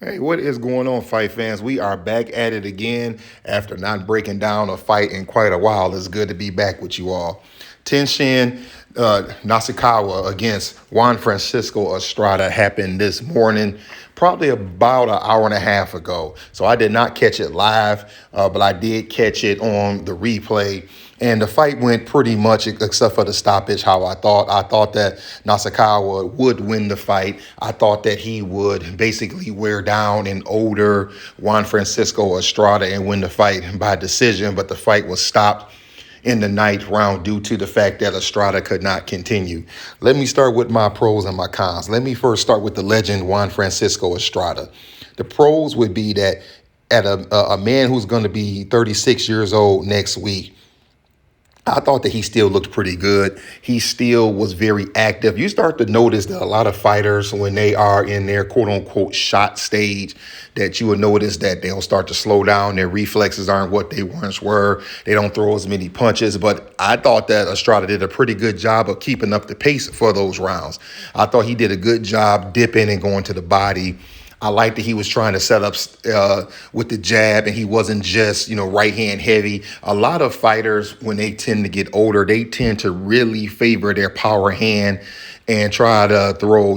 Hey, what is going on, fight fans? We are back at it again after not breaking down a fight in quite a while. It's good to be back with you all. Tenshin Nasukawa against Juan Francisco Estrada happened this morning, probably about an hour and a half ago. So I did not catch it live, but I did catch it on the replay. And the fight went pretty much, except for the stoppage, how I thought. I thought that Nasukawa would win the fight. I thought that he would basically wear down an older Juan Francisco Estrada and win the fight by decision. But the fight was stopped in the ninth round due to the fact that Estrada could not continue. Let me start with my pros and my cons. Let me first start with the legend Juan Francisco Estrada. The pros would be that at a man who's going to be 36 years old next week, I thought that he still looked pretty good. He still was very active. You start to notice that a lot of fighters, when they are in their quote unquote shot stage, that you will notice that they'll start to slow down. Their reflexes aren't what they once were. They don't throw as many punches. But I thought that Estrada did a pretty good job of keeping up the pace for those rounds. I thought he did a good job dipping and going to the body. I liked that he was trying to set up with the jab, and he wasn't just, right hand heavy. A lot of fighters, when they tend to get older, they tend to really favor their power hand and try to throw,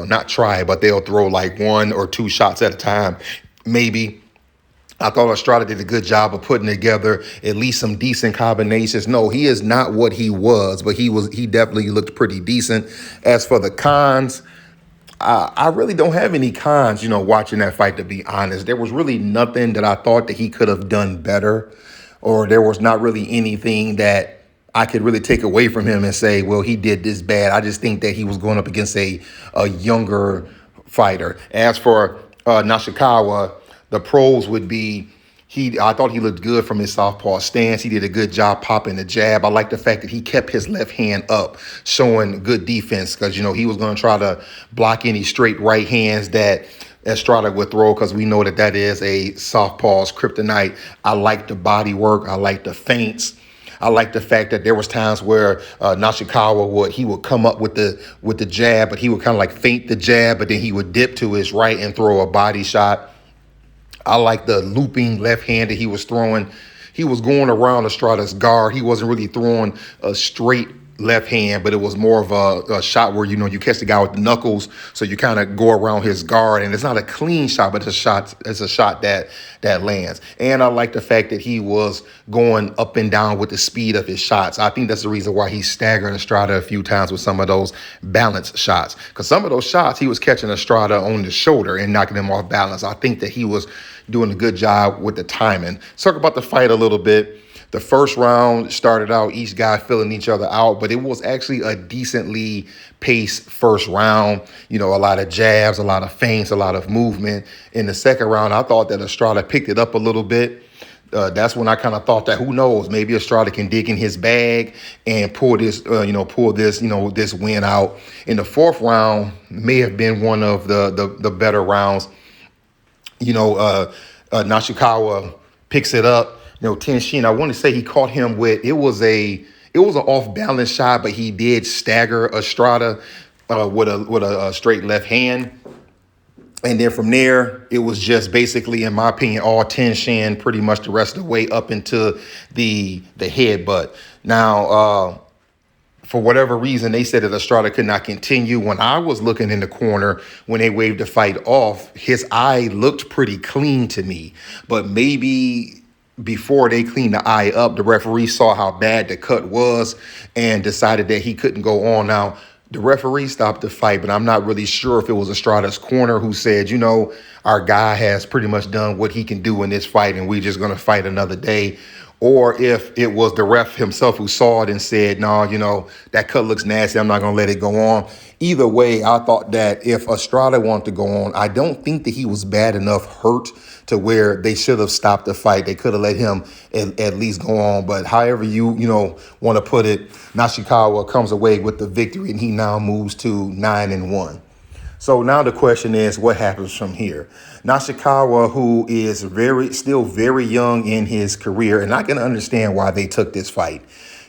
not try, but they'll throw like one or two shots at a time, maybe. I thought Estrada did a good job of putting together at least some decent combinations. No, he is not what he was, but he definitely looked pretty decent. As for the cons, I really don't have any cons, watching that fight, to be honest. There was really nothing that I thought that he could have done better, or there was not really anything that I could really take away from him and say, well, he did this bad. I just think that he was going up against a younger fighter. As for Nashikawa, the pros would be I thought he looked good from his southpaw stance. He did a good job popping the jab. I like the fact that he kept his left hand up, showing good defense because, he was going to try to block any straight right hands that Estrada would throw because we know that that is a southpaw's kryptonite. I like the body work. I like the feints. I like the fact that there was times where Nashikawa would come up with the jab, but he would kind of like feint the jab, but then he would dip to his right and throw a body shot. I like the looping left hand that he was throwing. He was going around Estrada's guard. He wasn't really throwing a straight left hand, but it was more of a shot where, you catch the guy with the knuckles. So you kind of go around his guard, and it's not a clean shot, but it's a shot that lands. And I like the fact that he was going up and down with the speed of his shots. I think that's the reason why he staggered Estrada a few times with some of those balanced shots. Because some of those shots, he was catching Estrada on the shoulder and knocking him off balance. I think that he was doing a good job with the timing. Talk about the fight a little bit. The first round started out each guy filling each other out, but it was actually a decently paced first round. A lot of jabs, a lot of feints, a lot of movement. In the second round, I thought that Estrada picked it up a little bit. That's when I kind of thought that, who knows, maybe Estrada can dig in his bag and pull this win out. In the fourth round, may have been one of the better rounds. Nashikawa picks it up. Tenshin, I want to say he caught him with, it was an off balance shot, but he did stagger Estrada with a straight left hand. And then from there, it was just basically, in my opinion, all Tenshin pretty much the rest of the way up into the headbutt. Now, for whatever reason, they said that Estrada could not continue. When I was looking in the corner, when they waved the fight off, his eye looked pretty clean to me. But maybe before they cleaned the eye up, the referee saw how bad the cut was and decided that he couldn't go on. Now, the referee stopped the fight, but I'm not really sure if it was Estrada's corner who said, our guy has pretty much done what he can do in this fight and we're just going to fight another day. Or if it was the ref himself who saw it and said, no, that cut looks nasty, I'm not going to let it go on. Either way, I thought that if Estrada wanted to go on, I don't think that he was bad enough hurt to where they should have stopped the fight. They could have let him at least go on. But however you want to put it, Nashikawa comes away with the victory, and he now moves to 9-1. So now the question is, what happens from here? Nashikawa, who is still very young in his career, and I can understand why they took this fight.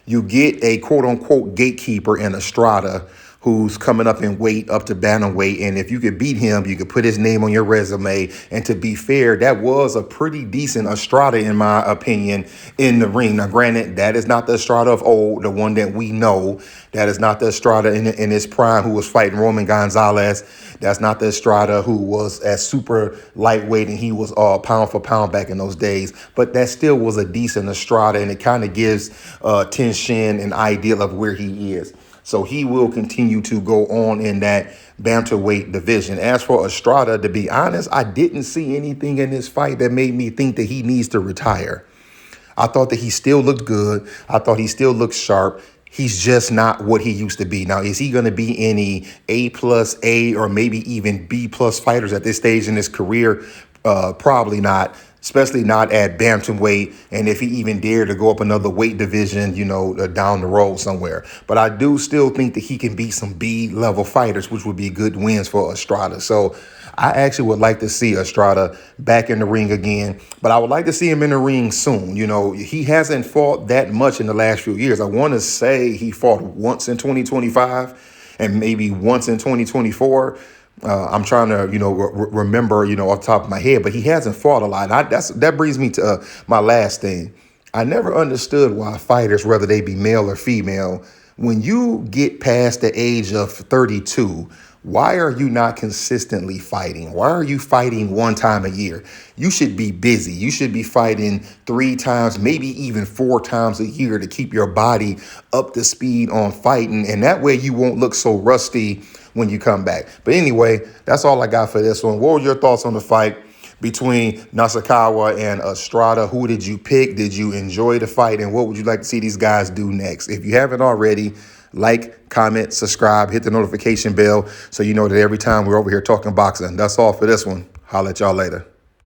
You get a quote-unquote gatekeeper in Estrada who's coming up in weight, up to bantamweight. And if you could beat him, you could put his name on your resume. And to be fair, that was a pretty decent Estrada, in my opinion, in the ring. Now, granted, that is not the Estrada of old, the one that we know. That is not the Estrada in his prime who was fighting Roman Gonzalez. That's not the Estrada who was at super lightweight and he was pound for pound back in those days. But that still was a decent Estrada, and it kind of gives Tenshin an idea of where he is. So he will continue to go on in that bantamweight division. As for Estrada, to be honest, I didn't see anything in this fight that made me think that he needs to retire. I thought that he still looked good. I thought he still looked sharp. He's just not what he used to be. Now, is he going to be any A+, or maybe even B+ fighters at this stage in his career? Probably not, especially not at bantamweight. And if he even dared to go up another weight division, down the road somewhere. But I do still think that he can beat some B-level fighters, which would be good wins for Estrada. So I actually would like to see Estrada back in the ring again, but I would like to see him in the ring soon. He hasn't fought that much in the last few years. I want to say he fought once in 2025 and maybe once in 2024. I'm trying to, remember, off the top of my head, but he hasn't fought a lot. That brings me to my last thing. I never understood why fighters, whether they be male or female, when you get past the age of 32, why are you not consistently fighting? Why are you fighting one time a year? You should be busy. You should be fighting 3 times, maybe even 4 times a year to keep your body up to speed on fighting. And that way you won't look so rusty when you come back. But anyway, that's all I got for this one. What were your thoughts on the fight between Nasukawa and Estrada? Who did you pick? Did you enjoy the fight? And what would you like to see these guys do next? If you haven't already, like, comment, subscribe, hit the notification bell so you know that every time we're over here talking boxing. That's all for this one. Holla at y'all later.